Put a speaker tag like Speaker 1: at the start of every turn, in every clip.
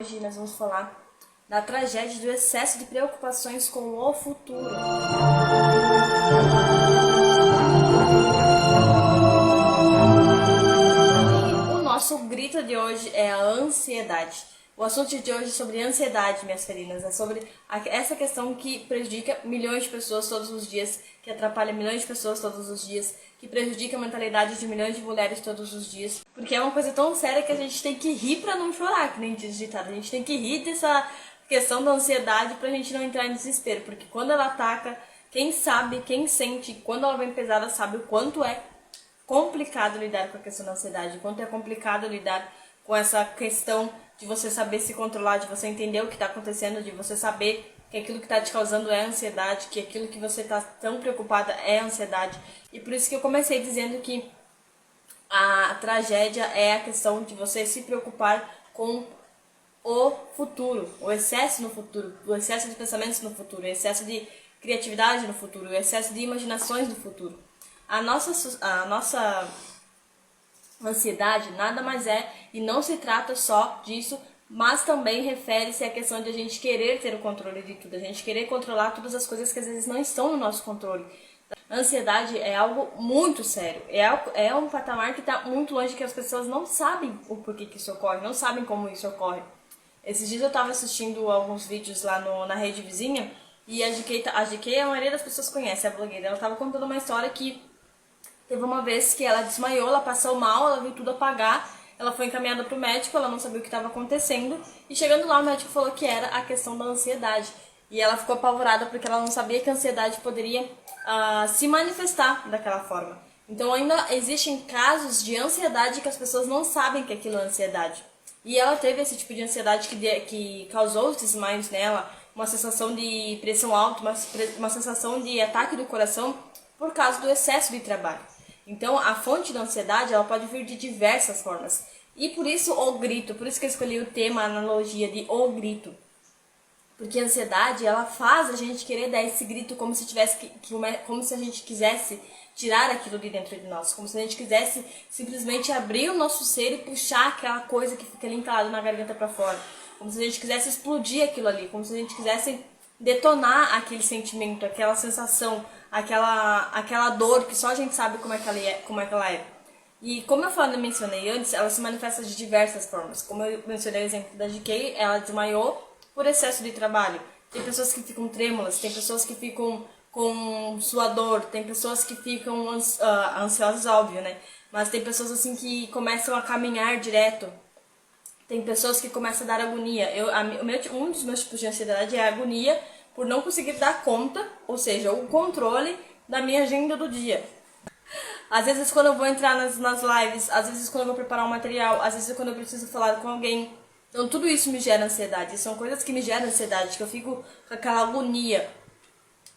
Speaker 1: Hoje nós vamos falar da tragédia do excesso de preocupações com o futuro. E o nosso grito de hoje é a ansiedade. O assunto de hoje é sobre ansiedade, minhas ferinas. É sobre essa questão que prejudica milhões de pessoas todos os dias, que atrapalha milhões de pessoas todos os dias, que prejudica a mentalidade de milhões de mulheres todos os dias. Porque é uma coisa tão séria que a gente tem que rir pra não chorar, que nem diz o ditado. A gente tem que rir dessa questão da ansiedade pra gente não entrar em desespero. Porque quando ela ataca, quem sabe, quem sente, quando ela vem pesada, sabe o quanto é complicado lidar com a questão da ansiedade, o quanto é complicado lidar com essa questão de você saber se controlar, de você entender o que está acontecendo, de você saber que aquilo que está te causando é ansiedade, que aquilo que você está tão preocupada é ansiedade. E por isso que eu comecei dizendo que a tragédia é a questão de você se preocupar com o futuro, o excesso no futuro, o excesso de pensamentos no futuro, o excesso de criatividade no futuro, o excesso de imaginações no futuro. A nossa ansiedade nada mais é, e não se trata só disso, mas também refere-se à questão de a gente querer ter o controle de tudo, a gente querer controlar todas as coisas que às vezes não estão no nosso controle. A ansiedade é algo muito sério, é um patamar que está muito longe, que as pessoas não sabem o porquê que isso ocorre, não sabem como isso ocorre. Esses dias eu estava assistindo alguns vídeos lá na rede vizinha, e a GK, a maioria das pessoas conhece, a blogueira, ela estava contando uma história que teve uma vez que ela desmaiou, ela passou mal, ela viu tudo apagar, ela foi encaminhada para o médico, ela não sabia o que estava acontecendo, e chegando lá o médico falou que era a questão da ansiedade. E ela ficou apavorada porque ela não sabia que a ansiedade poderia se manifestar daquela forma. Então ainda existem casos de ansiedade que as pessoas não sabem que aquilo é ansiedade. E ela teve esse tipo de ansiedade que causou os desmaios nela, uma sensação de pressão alta, uma sensação de ataque do coração por causa do excesso de trabalho. Então, a fonte da ansiedade, ela pode vir de diversas formas. E por isso o grito, por isso que eu escolhi o tema, a analogia de o grito. Porque a ansiedade, ela faz a gente querer dar esse grito como se como se a gente quisesse tirar aquilo de dentro de nós, como se a gente quisesse simplesmente abrir o nosso ser e puxar aquela coisa que fica ali entalada na garganta para fora. Como se a gente quisesse explodir aquilo ali, como se a gente quisesse detonar aquele sentimento, aquela sensação, aquela dor que só a gente sabe como é que ela é. E como eu mencionei antes, ela se manifesta de diversas formas. Como eu mencionei o exemplo da GK, ela desmaiou por excesso de trabalho. Tem pessoas que ficam trêmulas, tem pessoas que ficam com suador, tem pessoas que ficam ansiosas, óbvio, né? Mas tem pessoas assim que começam a caminhar direto. Tem pessoas que começam a dar agonia. Um dos meus tipos de ansiedade é a agonia por não conseguir dar conta, ou seja, o controle da minha agenda do dia. Às vezes quando eu vou entrar nas lives, às vezes quando eu vou preparar um material, às vezes quando eu preciso falar com alguém. Então tudo isso me gera ansiedade. São coisas que me geram ansiedade, que eu fico com aquela agonia.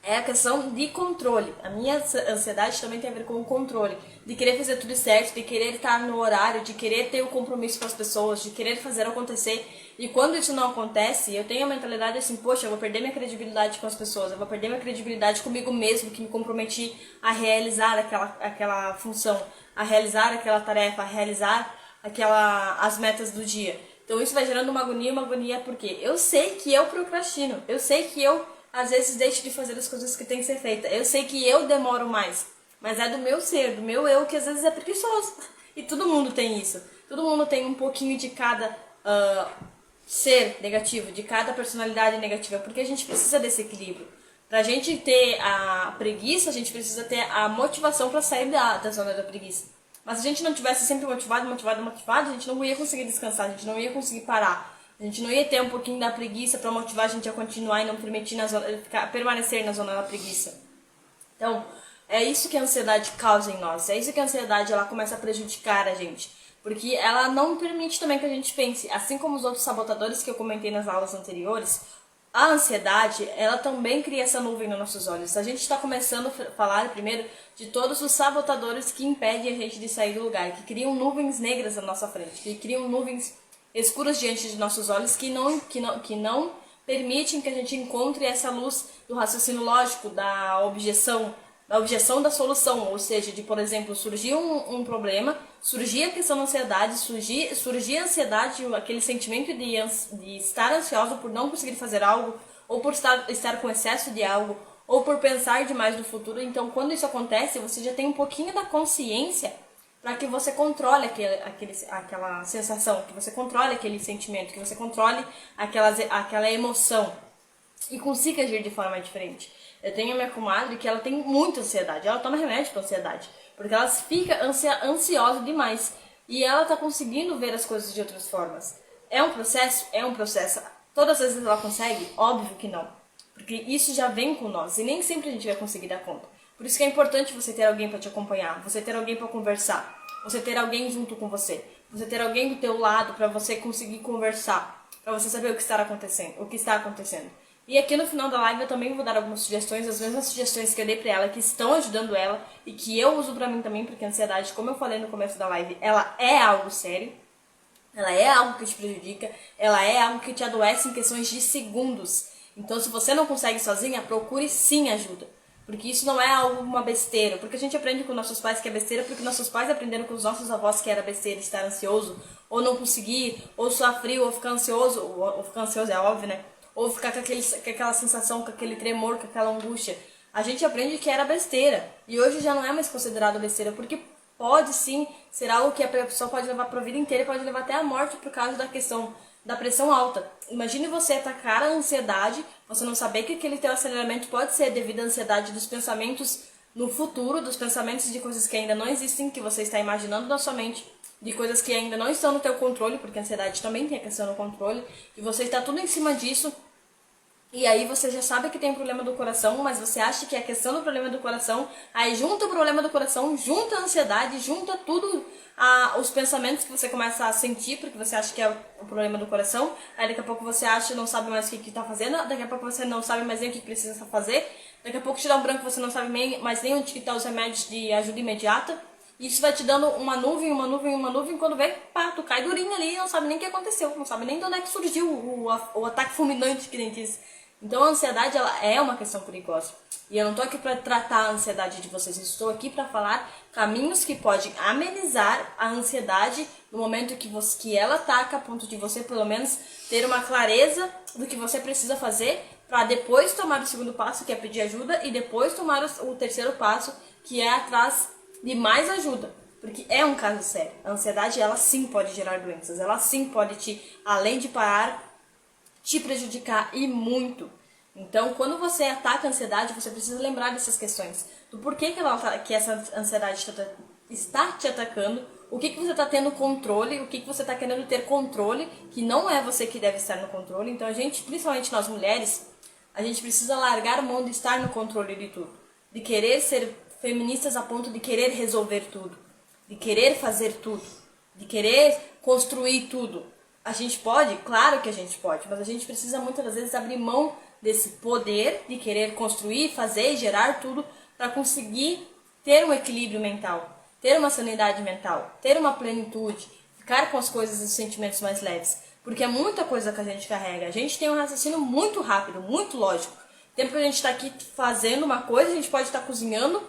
Speaker 1: É a questão de controle. A minha ansiedade também tem a ver com o controle. De querer fazer tudo certo, de querer estar no horário, de querer ter o compromisso com as pessoas, de querer fazer acontecer. E quando isso não acontece, eu tenho a mentalidade assim, poxa, eu vou perder minha credibilidade com as pessoas, eu vou perder minha credibilidade comigo mesmo, que me comprometi a realizar aquela função, a realizar aquela tarefa, a realizar as metas do dia. Então isso vai gerando uma agonia porque eu sei que eu procrastino, eu sei que eu às vezes deixo de fazer as coisas que tem que ser feitas. Eu sei que eu demoro mais, mas é do meu ser, do meu eu, que às vezes é preguiçoso. E todo mundo tem isso. Todo mundo tem um pouquinho de cada ser negativo, de cada personalidade negativa, porque a gente precisa desse equilíbrio. Pra gente ter a preguiça, a gente precisa ter a motivação para sair da zona da preguiça. Mas se a gente não tivesse sempre motivado, a gente não ia conseguir descansar, a gente não ia conseguir parar. A gente não ia ter um pouquinho da preguiça para motivar a gente a continuar e não permitir permanecer na zona da preguiça. Então, é isso que a ansiedade causa em nós. É isso que a ansiedade ela começa a prejudicar a gente. Porque ela não permite também que a gente pense. Assim como os outros sabotadores que eu comentei nas aulas anteriores, a ansiedade, ela também cria essa nuvem nos nossos olhos. A gente está começando a falar primeiro de todos os sabotadores que impedem a gente de sair do lugar, que criam nuvens negras na nossa frente, que criam nuvens escuras diante de nossos olhos, que não permitem que a gente encontre essa luz do raciocínio lógico, da objeção, da objeção da solução, ou seja, de, por exemplo, surgir um problema, surgir a questão da ansiedade, surgir a ansiedade, aquele sentimento de estar ansioso por não conseguir fazer algo, ou por estar com excesso de algo, ou por pensar demais no futuro. Então, quando isso acontece, você já tem um pouquinho da consciência para que você controle aquela sensação, que você controle aquele sentimento, que você controle aquela emoção e consiga agir de forma diferente. Eu tenho a minha comadre que ela tem muita ansiedade, ela toma remédio para ansiedade, porque ela fica ansiosa demais e ela tá conseguindo ver as coisas de outras formas. É um processo? É um processo. Todas as vezes ela consegue? Óbvio que não, porque isso já vem com nós e nem sempre a gente vai conseguir dar conta. Por isso que é importante você ter alguém para te acompanhar, você ter alguém para conversar, você ter alguém junto com você, você ter alguém do teu lado para você conseguir conversar, para você saber o que está acontecendo. E aqui no final da live eu também vou dar algumas sugestões, as mesmas sugestões que eu dei para ela, que estão ajudando ela e que eu uso para mim também, porque a ansiedade, como eu falei no começo da live, ela é algo sério, ela é algo que te prejudica, ela é algo que te adoece em questões de segundos. Então, se você não consegue sozinha, procure sim ajuda. Porque isso não é alguma besteira. Porque a gente aprende com nossos pais que é besteira, porque nossos pais aprenderam com os nossos avós que era besteira estar ansioso, ou não conseguir, ou suar frio, ou ficar ansioso, ou ficar ansioso é óbvio, né? Ou ficar com aquela sensação, com aquele tremor, com aquela angústia. A gente aprende que era besteira. E hoje já não é mais considerado besteira, porque pode sim ser algo que a pessoa pode levar para a vida inteira e pode levar até a morte por causa da questão da pressão alta. Imagine você atacar a ansiedade, você não saber que aquele teu aceleramento pode ser devido à ansiedade dos pensamentos no futuro, dos pensamentos de coisas que ainda não existem, que você está imaginando na sua mente, de coisas que ainda não estão no teu controle, porque a ansiedade também tem a questão do controle, e você está tudo em cima disso. E aí você já sabe que tem um problema do coração, mas você acha que é a questão do problema do coração, aí junta o problema do coração, junta a ansiedade, junta tudo, os pensamentos que você começa a sentir, porque você acha que é o problema do coração, aí daqui a pouco você acha, não sabe mais o que está fazendo, daqui a pouco você não sabe mais nem o que precisa fazer, daqui a pouco te dá um branco, você não sabe mais nem onde estão os remédios de ajuda imediata, e isso vai te dando uma nuvem, quando vê, pá, tu cai durinho ali e não sabe nem o que aconteceu, não sabe nem de onde é que surgiu o ataque fulminante que nem diz. Então a ansiedade, ela é uma questão perigosa. E eu não estou aqui para tratar a ansiedade de vocês, eu estou aqui para falar caminhos que podem amenizar a ansiedade no momento que ela ataca, a ponto de você pelo menos ter uma clareza do que você precisa fazer para depois tomar o segundo passo, que é pedir ajuda, e depois tomar o terceiro passo, que é atrás de mais ajuda. Porque é um caso sério. A ansiedade, ela sim pode gerar doenças, ela sim pode além de parar, te prejudicar e muito. Então, quando você ataca a ansiedade, você precisa lembrar dessas questões. Do porquê que essa ansiedade está te atacando, o que você está tendo controle, o que você está querendo ter controle, que não é você que deve estar no controle. Então, a gente, principalmente nós mulheres, a gente precisa largar a mão de estar no controle de tudo. De querer ser feministas a ponto de querer resolver tudo. De querer fazer tudo. De querer construir tudo. A gente pode? Claro que a gente pode, mas a gente precisa muitas das vezes abrir mão desse poder de querer construir, fazer e gerar tudo para conseguir ter um equilíbrio mental, ter uma sanidade mental, ter uma plenitude, ficar com as coisas e os sentimentos mais leves. Porque é muita coisa que a gente carrega. A gente tem um raciocínio muito rápido, muito lógico. O tempo que a gente está aqui fazendo uma coisa, a gente pode estar cozinhando,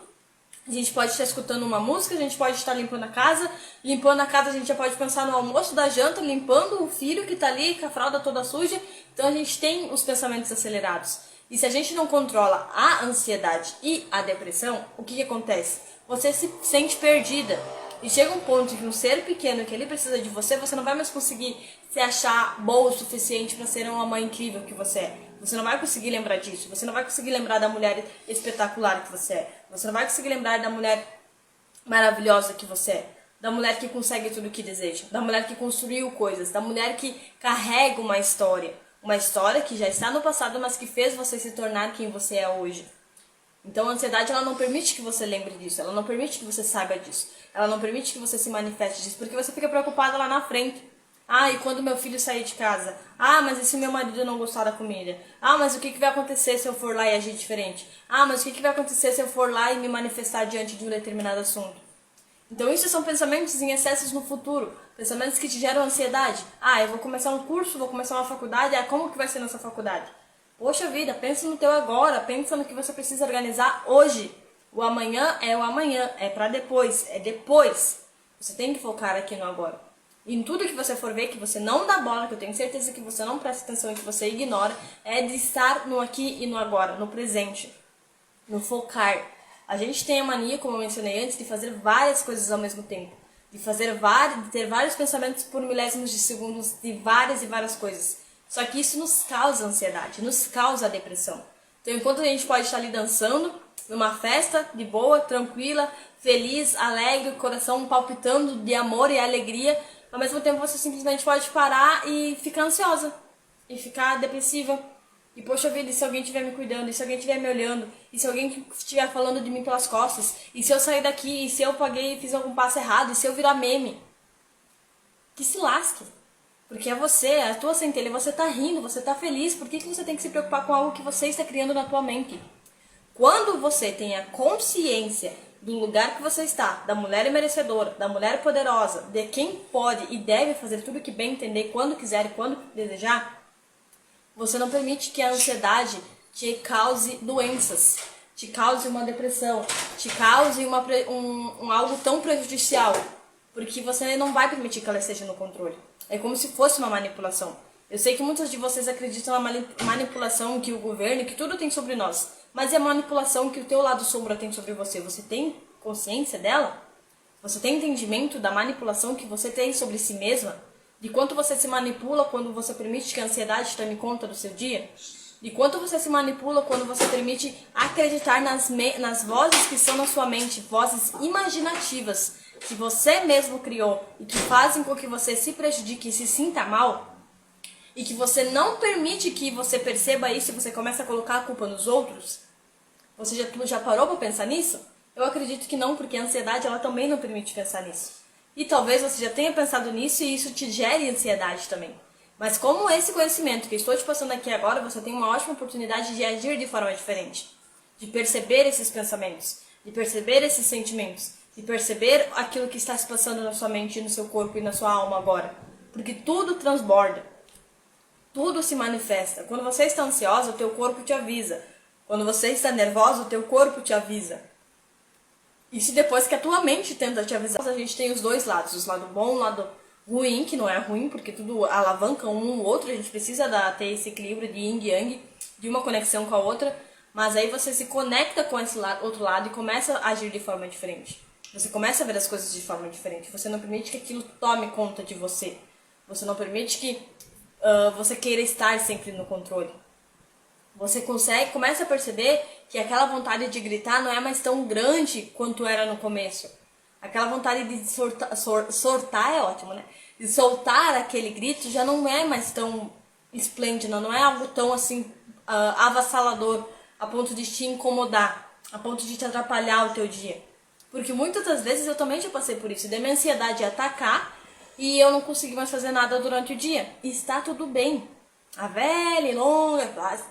Speaker 1: a gente pode estar escutando uma música, a gente pode estar limpando a casa a gente já pode pensar no almoço, da janta, limpando o filho que está ali com a fralda toda suja. Então a gente tem os pensamentos acelerados. E se a gente não controla a ansiedade e a depressão, o que acontece? Você se sente perdida. E chega um ponto que um ser pequeno que ele precisa de você, você não vai mais conseguir se achar boa o suficiente para ser uma mãe incrível que você é. Você não vai conseguir lembrar disso. Você não vai conseguir lembrar da mulher espetacular que você é. Você não vai conseguir lembrar da mulher maravilhosa que você é. Da mulher que consegue tudo o que deseja. Da mulher que construiu coisas. Da mulher que carrega uma história. Uma história que já está no passado, mas que fez você se tornar quem você é hoje. Então a ansiedade, ela não permite que você lembre disso. Ela não permite que você saiba disso. Ela não permite que você se manifeste disso. Porque você fica preocupada lá na frente. Ah, e quando meu filho sair de casa? Ah, mas e se meu marido não gostar da comida? Ah, mas o que vai acontecer se eu for lá e agir diferente? Ah, mas o que vai acontecer se eu for lá e me manifestar diante de um determinado assunto? Então isso são pensamentos em excessos no futuro. Pensamentos que te geram ansiedade. Ah, eu vou começar um curso, vou começar uma faculdade. Ah, como que vai ser nessa faculdade? Poxa vida, pensa no teu agora. Pensa no que você precisa organizar hoje. O amanhã é o amanhã, é pra depois, é depois. Você tem que focar aqui no agora. E em tudo que você for ver que você não dá bola, que eu tenho certeza que você não presta atenção e que você ignora, é de estar no aqui e no agora, no presente, no focar. A gente tem a mania, como eu mencionei antes, de fazer várias coisas ao mesmo tempo. De ter vários pensamentos por milésimos de segundos de várias e várias coisas. Só que isso nos causa ansiedade, nos causa depressão. Então, enquanto a gente pode estar ali dançando, numa festa, de boa, tranquila, feliz, alegre, coração palpitando de amor e alegria, ao mesmo tempo você simplesmente pode parar e ficar ansiosa, e ficar depressiva. E poxa vida, e se alguém estiver me cuidando, e se alguém estiver me olhando, e se alguém estiver falando de mim pelas costas, e se eu sair daqui, e se eu paguei e fiz algum passo errado, e se eu virar meme, que se lasque. Porque é você, é a tua centelha, você tá rindo, você tá feliz, por que você tem que se preocupar com algo que você está criando na tua mente? Quando você tem a consciência do lugar que você está, da mulher merecedora, da mulher poderosa, de quem pode e deve fazer tudo o que bem entender, quando quiser e quando desejar, você não permite que a ansiedade te cause doenças, te cause uma depressão, te cause algo tão prejudicial, porque você não vai permitir que ela esteja no controle. É como se fosse uma manipulação. Eu sei que muitos de vocês acreditam na manipulação que o governo, que tudo tem sobre nós, mas é a manipulação que o teu lado sombra tem sobre você. Você tem consciência dela? Você tem entendimento da manipulação que você tem sobre si mesma? De quanto você se manipula quando você permite que a ansiedade tome conta do seu dia? De quanto você se manipula quando você permite acreditar nas vozes que estão na sua mente, vozes imaginativas que você mesmo criou e que fazem com que você se prejudique e se sinta mal? E que você não permite que você perceba isso e você começa a colocar a culpa nos outros? Você já parou para pensar nisso? Eu acredito que não, porque a ansiedade ela também não permite pensar nisso. E talvez você já tenha pensado nisso e isso te gere ansiedade também. Mas como esse conhecimento que eu estou te passando aqui agora, você tem uma ótima oportunidade de agir de forma diferente. De perceber esses pensamentos, de perceber esses sentimentos, de perceber aquilo que está se passando na sua mente, no seu corpo e na sua alma agora. Porque tudo transborda, tudo se manifesta. Quando você está ansiosa, o teu corpo te avisa. Quando você está nervosa, o teu corpo te avisa. Isso depois que a tua mente tenta te avisar. A gente tem os dois lados, o lado bom, o lado ruim, que não é ruim, porque tudo alavanca um no outro, a gente precisa ter esse equilíbrio de yin e yang, de uma conexão com a outra, mas aí você se conecta com esse outro lado e começa a agir de forma diferente. Você começa a ver as coisas de forma diferente, você não permite que aquilo tome conta de você, você não permite que você queira estar sempre no controle. Você começa a perceber que aquela vontade de gritar não é mais tão grande quanto era no começo. Aquela vontade de sortar é ótimo, né? De soltar aquele grito já não é mais tão esplêndido, não é algo tão assim avassalador a ponto de te incomodar, a ponto de te atrapalhar o teu dia. Porque muitas das vezes eu também já passei por isso, de minha ansiedade atacar e eu não consegui mais fazer nada durante o dia. E está tudo bem. A velha e longa frase.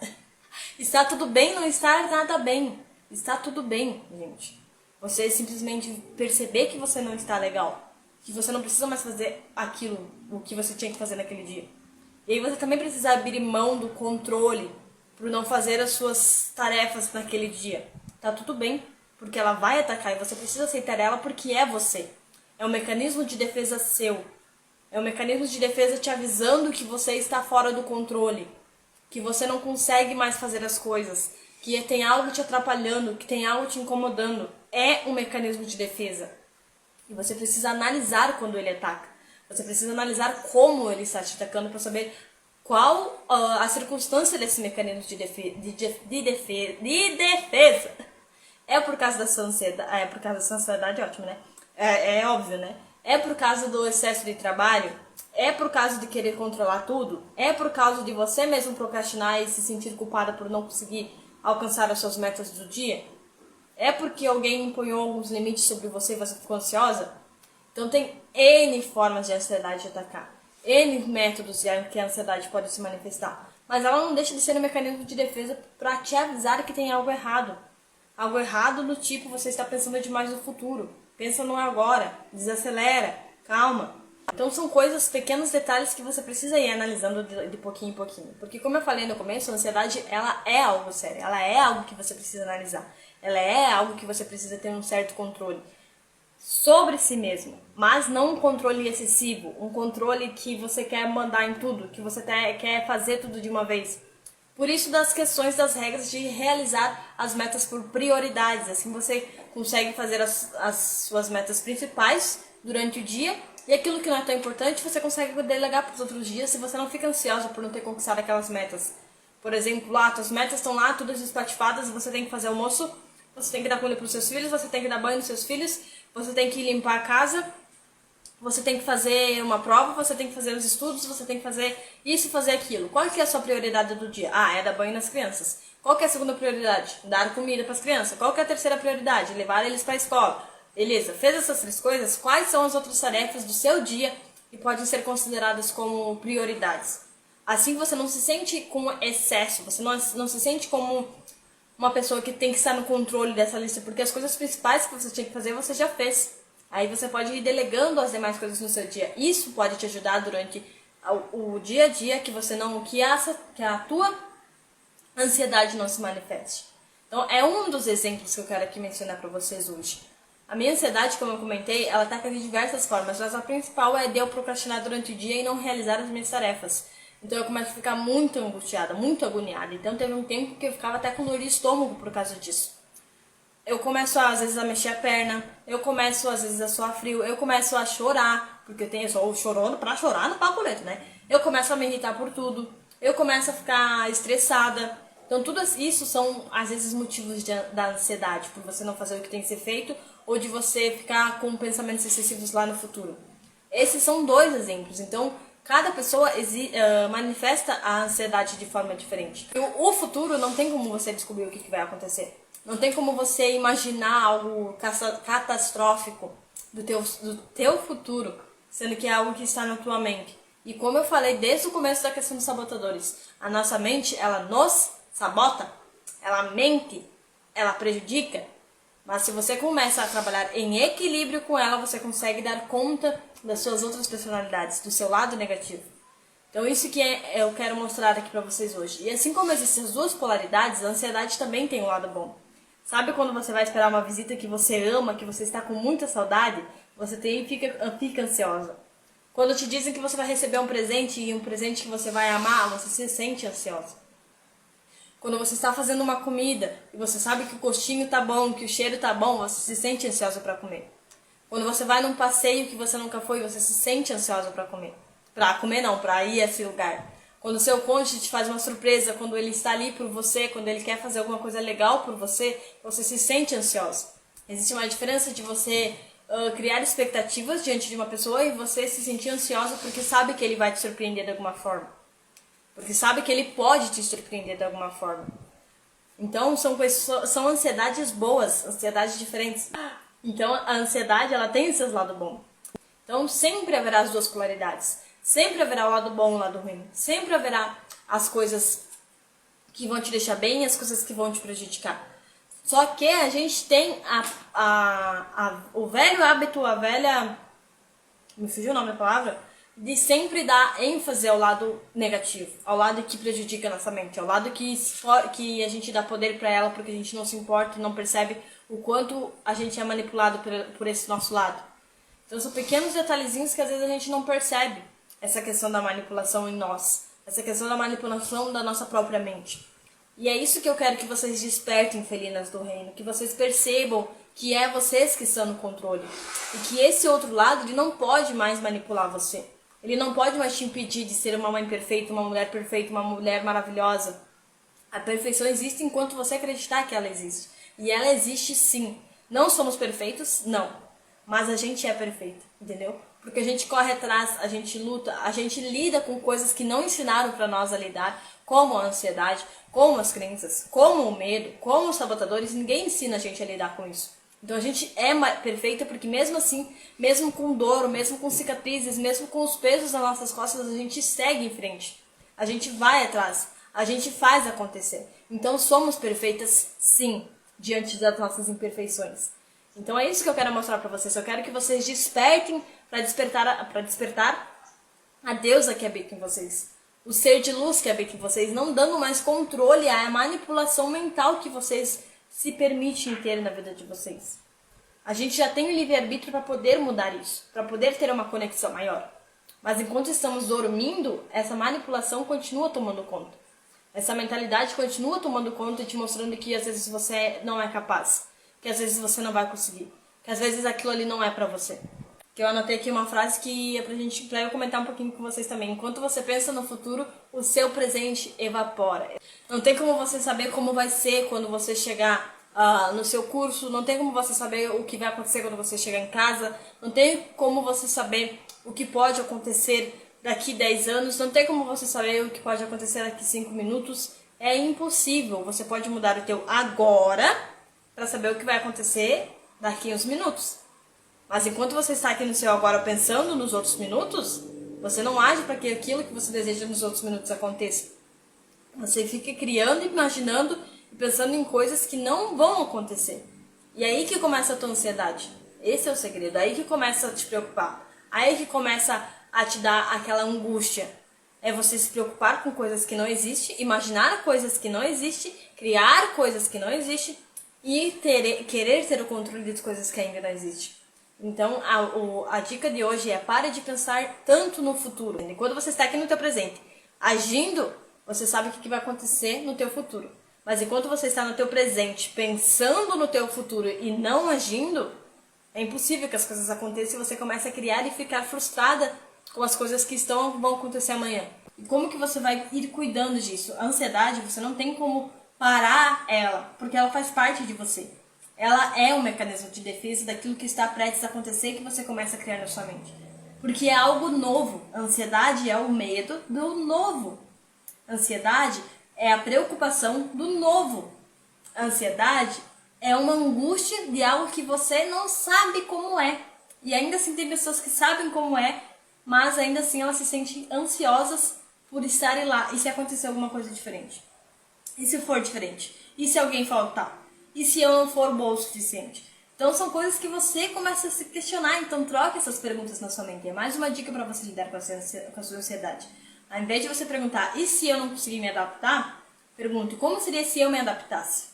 Speaker 1: Está tudo bem não estar nada bem. Está tudo bem, gente. Você simplesmente perceber que você não está legal. Que você não precisa mais fazer aquilo, o que você tinha que fazer naquele dia. E aí você também precisa abrir mão do controle por não fazer as suas tarefas naquele dia. Tá tudo bem, porque ela vai atacar e você precisa aceitar ela porque é você. É um mecanismo de defesa seu. É um mecanismo de defesa te avisando que você está fora do controle. Que você não consegue mais fazer as coisas, que tem algo te atrapalhando, que tem algo te incomodando. É um mecanismo de defesa. E você precisa analisar quando ele ataca. Você precisa analisar como ele está te atacando para saber qual a circunstância desse mecanismo de defesa. É por causa da sua ansiedade, ótimo, né? É óbvio, né? É por causa do excesso de trabalho? É por causa de querer controlar tudo? É por causa de você mesmo procrastinar e se sentir culpada por não conseguir alcançar as suas metas do dia? É porque alguém impunhou alguns limites sobre você e você ficou ansiosa? Então tem N formas de ansiedade te atacar. N métodos que a ansiedade pode se manifestar. Mas ela não deixa de ser um mecanismo de defesa para te avisar que tem algo errado. Algo errado do tipo, você está pensando demais no futuro. Pensa no agora, desacelera, calma. Então são coisas, pequenos detalhes que você precisa ir analisando de pouquinho em pouquinho. Porque como eu falei no começo, a ansiedade, ela é algo sério, ela é algo que você precisa analisar. Ela é algo que você precisa ter um certo controle sobre si mesmo, mas não um controle excessivo, um controle que você quer mandar em tudo, que você quer fazer tudo de uma vez. Por isso das questões das regras de realizar as metas por prioridades, assim você consegue fazer as suas metas principais durante o dia e aquilo que não é tão importante você consegue delegar para os outros dias se você não fica ansiosa por não ter conquistado aquelas metas. Por exemplo, lá, suas metas estão lá, todas espatifadas, você tem que fazer almoço, você tem que dar comida para os seus filhos, você tem que dar banho nos seus filhos, você tem que limpar a casa, você tem que fazer uma prova, você tem que fazer os estudos, você tem que fazer isso e fazer aquilo. Qual que é a sua prioridade do dia? Ah, é dar banho nas crianças. Qual que é a segunda prioridade? Dar comida para as crianças. Qual que é a terceira prioridade? Levar eles para a escola. Beleza, fez essas 3 coisas, quais são as outras tarefas do seu dia que podem ser consideradas como prioridades? Assim você não se sente com excesso, você não se sente como uma pessoa que tem que estar no controle dessa lista, porque as coisas principais que você tinha que fazer, você já fez. Aí você pode ir delegando as demais coisas no seu dia. Isso pode te ajudar durante o dia a dia que você não que a tua ansiedade não se manifeste. Então é um dos exemplos que eu quero aqui mencionar para vocês hoje. A minha ansiedade, como eu comentei, ela ataca de diversas formas, mas a principal é de eu procrastinar durante o dia e não realizar as minhas tarefas. Então eu começo a ficar muito angustiada, muito agoniada. Então teve um tempo que eu ficava até com dor de estômago por causa disso. Eu começo às vezes a mexer a perna, eu começo às vezes a suar frio, eu começo a chorar, porque eu sou chorona pra chorar no papoleto, né? Eu começo a me irritar por tudo, eu começo a ficar estressada. Então tudo isso são às vezes motivos da ansiedade, por você não fazer o que tem que ser feito ou de você ficar com pensamentos excessivos lá no futuro. Esses são 2 exemplos, então cada pessoa manifesta a ansiedade de forma diferente. O futuro não tem como você descobrir o que vai acontecer. Não tem como você imaginar algo catastrófico do teu futuro, sendo que é algo que está na tua mente. E como eu falei desde o começo da questão dos sabotadores, a nossa mente, ela nos sabota, ela mente, ela prejudica. Mas se você começa a trabalhar em equilíbrio com ela, você consegue dar conta das suas outras personalidades, do seu lado negativo. Então isso que eu quero mostrar aqui pra vocês hoje. E assim como existem as 2 polaridades, a ansiedade também tem um lado bom. Sabe quando você vai esperar uma visita que você ama, que você está com muita saudade? Você fica ansiosa. Quando te dizem que você vai receber um presente e um presente que você vai amar, você se sente ansiosa. Quando você está fazendo uma comida e você sabe que o gostinho tá bom, que o cheiro tá bom, você se sente ansiosa para comer. Quando você vai num passeio que você nunca foi, você se sente ansiosa para comer. Para ir a esse lugar. Quando o seu cônjuge te faz uma surpresa, quando ele está ali por você, quando ele quer fazer alguma coisa legal por você, você se sente ansiosa. Existe uma diferença de você criar expectativas diante de uma pessoa e você se sentir ansiosa porque sabe que ele vai te surpreender de alguma forma. Porque sabe que ele pode te surpreender de alguma forma. Então são ansiedades boas, ansiedades diferentes. Então a ansiedade, ela tem seus lados bons. Então sempre haverá as 2 polaridades. Sempre haverá o lado bom e o lado ruim. Sempre haverá as coisas que vão te deixar bem e as coisas que vão te prejudicar. Só que a gente tem o velho hábito, a velha... Me fugiu o nome da palavra? De sempre dar ênfase ao lado negativo, ao lado que prejudica a nossa mente, ao lado que a gente dá poder para ela porque a gente não se importa e não percebe o quanto a gente é manipulado por esse nosso lado. Então são pequenos detalhezinhos que às vezes a gente não percebe, essa questão da manipulação em nós, essa questão da manipulação da nossa própria mente. E é isso que eu quero que vocês despertem, felinas do reino, que vocês percebam que é vocês que estão no controle e que esse outro lado ele não pode mais manipular você. Ele não pode mais te impedir de ser uma mãe perfeita, uma mulher maravilhosa. A perfeição existe enquanto você acreditar que ela existe. E ela existe sim. Não somos perfeitos? Não. Mas a gente é perfeito, entendeu? Porque a gente corre atrás, a gente luta, a gente lida com coisas que não ensinaram para nós a lidar, como a ansiedade, como as crenças, como o medo, como os sabotadores. Ninguém ensina a gente a lidar com isso. Então a gente é perfeita porque mesmo assim, mesmo com dor, mesmo com cicatrizes, mesmo com os pesos nas nossas costas, a gente segue em frente. A gente vai atrás, a gente faz acontecer. Então somos perfeitas sim, diante das nossas imperfeições. Então é isso que eu quero mostrar pra vocês. Eu quero que vocês despertem para despertar a deusa que habita em vocês. O ser de luz que habita em vocês, não dando mais controle à manipulação mental que vocês se permitem ter na vida de vocês. A gente já tem o livre-arbítrio para poder mudar isso, para poder ter uma conexão maior. Mas enquanto estamos dormindo, essa manipulação continua tomando conta. Essa mentalidade continua tomando conta e te mostrando que às vezes você não é capaz, que às vezes você não vai conseguir, que às vezes aquilo ali não é pra você. Que eu anotei aqui uma frase que é pra eu comentar um pouquinho com vocês também. Enquanto você pensa no futuro, o seu presente evapora. Não tem como você saber como vai ser quando você chegar no seu curso, não tem como você saber o que vai acontecer quando você chegar em casa, não tem como você saber o que pode acontecer daqui 10 anos, não tem como você saber o que pode acontecer daqui 5 minutos. É impossível. Você pode mudar o teu agora para saber o que vai acontecer daqui uns minutos. Mas enquanto você está aqui no seu agora pensando nos outros minutos, você não age para que aquilo que você deseja nos outros minutos aconteça. Você fica criando, imaginando e pensando em coisas que não vão acontecer. E aí que começa a tua ansiedade. Esse é o segredo. Aí que começa a te preocupar. Aí que começa a te dar aquela angústia. É você se preocupar com coisas que não existem, imaginar coisas que não existem, criar coisas que não existem e querer ter o controle de coisas que ainda não existem. Então, a dica de hoje é: pare de pensar tanto no futuro. E quando você está aqui no teu presente, agindo, você sabe o que vai acontecer no teu futuro. Mas enquanto você está no teu presente, pensando no teu futuro e não agindo, é impossível que as coisas aconteçam e você começa a criar e ficar frustrada com as coisas que vão acontecer amanhã. E como que você vai ir cuidando disso? A ansiedade, você não tem como parar ela, porque ela faz parte de você. Ela é um mecanismo de defesa daquilo que está prestes a acontecer e que você começa a criar na sua mente. Porque é algo novo. A ansiedade é o medo do novo. A ansiedade é a preocupação do novo. A ansiedade é uma angústia de algo que você não sabe como é. E ainda assim tem pessoas que sabem como é, mas ainda assim elas se sentem ansiosas por estarem lá. E se acontecer alguma coisa diferente? E se for diferente? E se alguém faltar? E se eu não for boa o suficiente? Então são coisas que você começa a se questionar. Então troque essas perguntas na sua mente. É mais uma dica para você lidar com a sua ansiedade. Ao invés de você perguntar, e se eu não conseguir me adaptar? Pergunte, como seria se eu me adaptasse?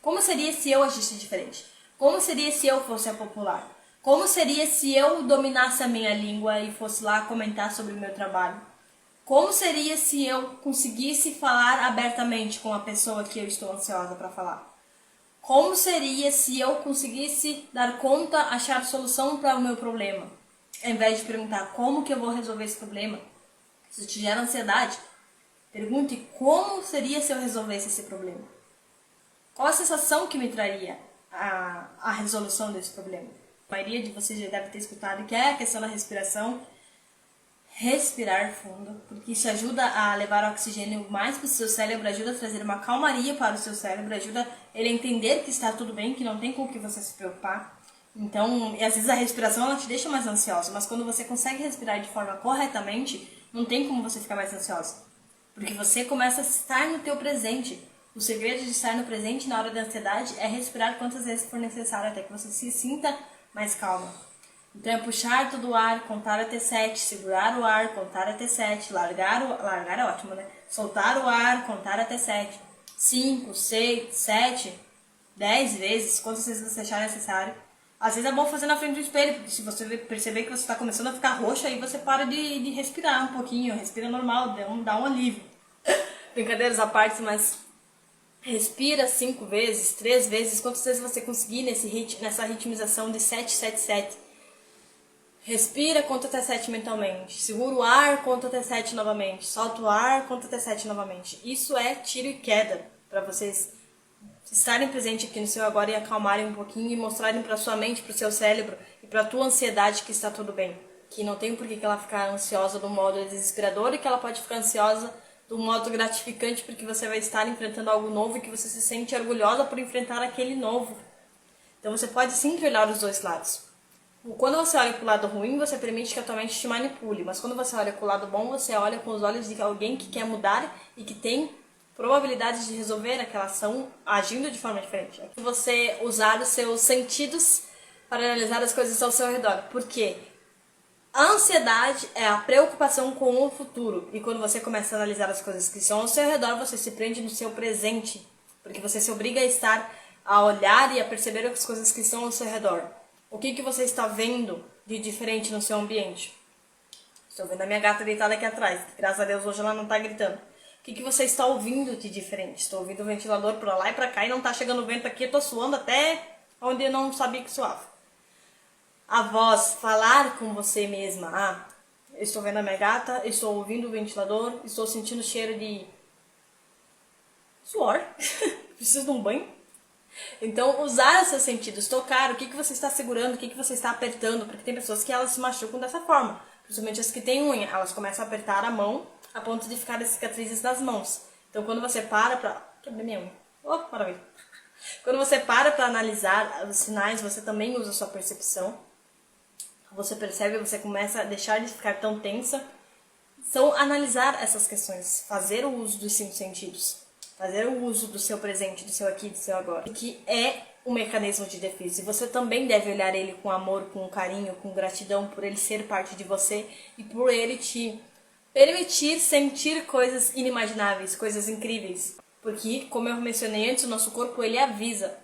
Speaker 1: Como seria se eu agisse diferente? Como seria se eu fosse a popular? Como seria se eu dominasse a minha língua e fosse lá comentar sobre o meu trabalho? Como seria se eu conseguisse falar abertamente com a pessoa que eu estou ansiosa para falar? Como seria se eu conseguisse dar conta, achar solução para o meu problema? Ao invés de perguntar como que eu vou resolver esse problema, se te gera ansiedade, pergunte como seria se eu resolvesse esse problema. Qual a sensação que me traria a resolução desse problema? A maioria de vocês já deve ter escutado que é a questão da respiração. Respirar fundo, porque isso ajuda a levar oxigênio mais para o seu cérebro, ajuda a trazer uma calmaria para o seu cérebro, ajuda ele a entender que está tudo bem, que não tem com o que você se preocupar. Então, às vezes a respiração ela te deixa mais ansiosa, mas quando você consegue respirar de forma corretamente, não tem como você ficar mais ansiosa, porque você começa a estar no teu presente. O segredo de estar no presente na hora da ansiedade é respirar quantas vezes for necessário até que você se sinta mais calma. Então é puxar todo o ar, contar até 7, segurar o ar, contar até 7, largar é ótimo, né? Soltar o ar, contar até 7, 5, 6, 7, 10 vezes, quantas vezes você achar necessário. Às vezes é bom fazer na frente do espelho, porque se você perceber que você está começando a ficar roxo, aí você para de respirar um pouquinho, respira normal, dá um alívio. Brincadeiras à parte, mas respira 5 vezes, 3 vezes, quantas vezes você conseguir nessa ritmização de 7, 7, 7. Respira, conta até 7 mentalmente. Segura o ar, conta até 7 novamente. Solta o ar, conta até 7 novamente. Isso é tiro e queda, para vocês estarem presentes aqui no seu agora e acalmarem um pouquinho e mostrarem para sua mente, para o seu cérebro e para a tua ansiedade que está tudo bem. Que não tem por que ela ficar ansiosa do modo desesperador e que ela pode ficar ansiosa do modo gratificante porque você vai estar enfrentando algo novo e que você se sente orgulhosa por enfrentar aquele novo. Então você pode sim olhar os dois lados. Quando você olha para o lado ruim, você permite que a tua mente te manipule. Mas quando você olha para o lado bom, você olha com os olhos de alguém que quer mudar e que tem probabilidade de resolver aquela ação agindo de forma diferente. Você usar os seus sentidos para analisar as coisas ao seu redor. Por quê? A ansiedade é a preocupação com o futuro. E quando você começa a analisar as coisas que estão ao seu redor, você se prende no seu presente. Porque você se obriga a olhar e a perceber as coisas que estão ao seu redor. O que você está vendo de diferente no seu ambiente? Estou vendo a minha gata deitada aqui atrás. Graças a Deus hoje ela não está gritando. O que você está ouvindo de diferente? Estou ouvindo o ventilador para lá e para cá e não está chegando vento aqui. Estou suando até onde eu não sabia que suava. A voz, falar com você mesma. Ah, estou vendo a minha gata, estou ouvindo o ventilador, estou sentindo o cheiro de suor. Preciso de um banho. Então, usar os seus sentidos, tocar, o que você está segurando, o que você está apertando, porque tem pessoas que elas se machucam dessa forma. Principalmente as que têm unha, elas começam a apertar a mão a ponto de ficar as cicatrizes das mãos. Então, quando você para pra... Quebrei minha unha. Oh, maravilha. Quando você para analisar os sinais, você também usa a sua percepção. Você percebe, você começa a deixar de ficar tão tensa. São analisar essas questões, fazer o uso dos 5 sentidos, fazer o uso do seu presente, do seu aqui, do seu agora, que é um mecanismo de defesa. E você também deve olhar ele com amor, com carinho, com gratidão por ele ser parte de você e por ele te permitir sentir coisas inimagináveis, coisas incríveis. Porque, como eu mencionei antes, o nosso corpo ele avisa,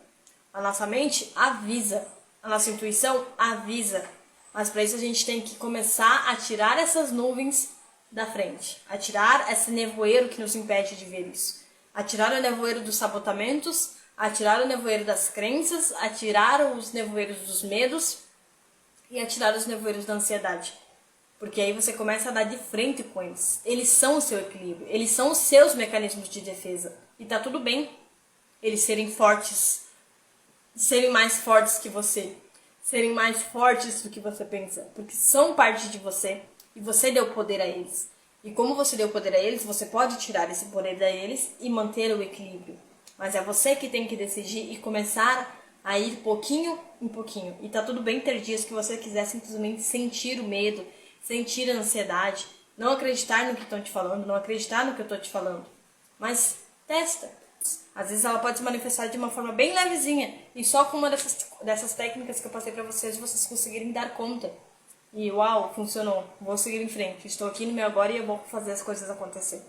Speaker 1: a nossa mente avisa, a nossa intuição avisa. Mas para isso a gente tem que começar a tirar essas nuvens da frente, a tirar esse nevoeiro que nos impede de ver isso, a tirar o nevoeiro dos sabotamentos, a tirar o nevoeiro das crenças, a tirar os nevoeiros dos medos e a tirar os nevoeiros da ansiedade. Porque aí você começa a dar de frente com eles. Eles são o seu equilíbrio, eles são os seus mecanismos de defesa. E tá tudo bem eles serem fortes, serem mais fortes que você. Serem mais fortes do que você pensa, porque são parte de você e você deu poder a eles. E como você deu poder a eles, você pode tirar esse poder a eles e manter o equilíbrio. Mas é você que tem que decidir e começar a ir pouquinho em pouquinho. E tá tudo bem ter dias que você quiser simplesmente sentir o medo, sentir a ansiedade, não acreditar no que estão te falando, não acreditar no que eu estou te falando. Mas testa. Às vezes ela pode se manifestar de uma forma bem levezinha e só com uma dessas técnicas que eu passei pra vocês conseguirem dar conta. E uau, funcionou, vou seguir em frente, estou aqui no meu agora e eu vou fazer as coisas acontecer.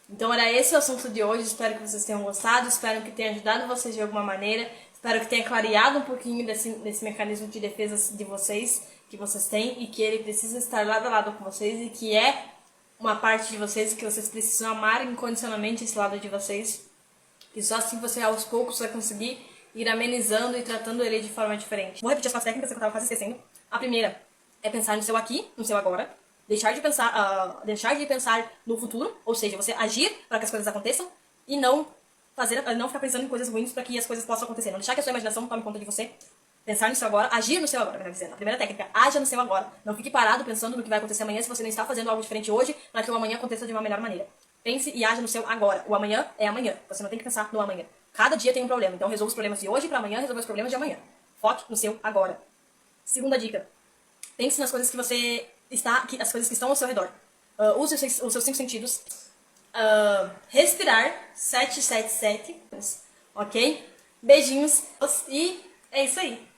Speaker 1: Então era esse o assunto de hoje, espero que vocês tenham gostado, espero que tenha ajudado vocês de alguma maneira, espero que tenha clareado um pouquinho desse mecanismo de defesa de vocês, que vocês têm e que ele precisa estar lado a lado com vocês e que é uma parte de vocês e que vocês precisam amar incondicionalmente esse lado de vocês. E só assim você aos poucos vai conseguir ir amenizando e tratando ele de forma diferente. Vou repetir as técnicas que eu estava quase esquecendo. A primeira é pensar no seu aqui, no seu agora. Deixar de pensar no futuro, ou seja, você agir para que as coisas aconteçam e não ficar pensando em coisas ruins para que as coisas possam acontecer. Não deixar que a sua imaginação tome conta de você. Pensar no seu agora, agir no seu agora, melhor dizendo. A primeira técnica, haja no seu agora. Não fique parado pensando no que vai acontecer amanhã se você não está fazendo algo diferente hoje para que o amanhã aconteça de uma melhor maneira. Pense e haja no seu agora. O amanhã é amanhã. Você não tem que pensar no amanhã. Cada dia tem um problema. Então resolva os problemas de hoje para amanhã, resolva os problemas de amanhã. Foque no seu agora. Segunda dica. Pense nas coisas as coisas que estão ao seu redor. Use os seus 5 sentidos. Respirar 777. Ok? Beijinhos. E é isso aí.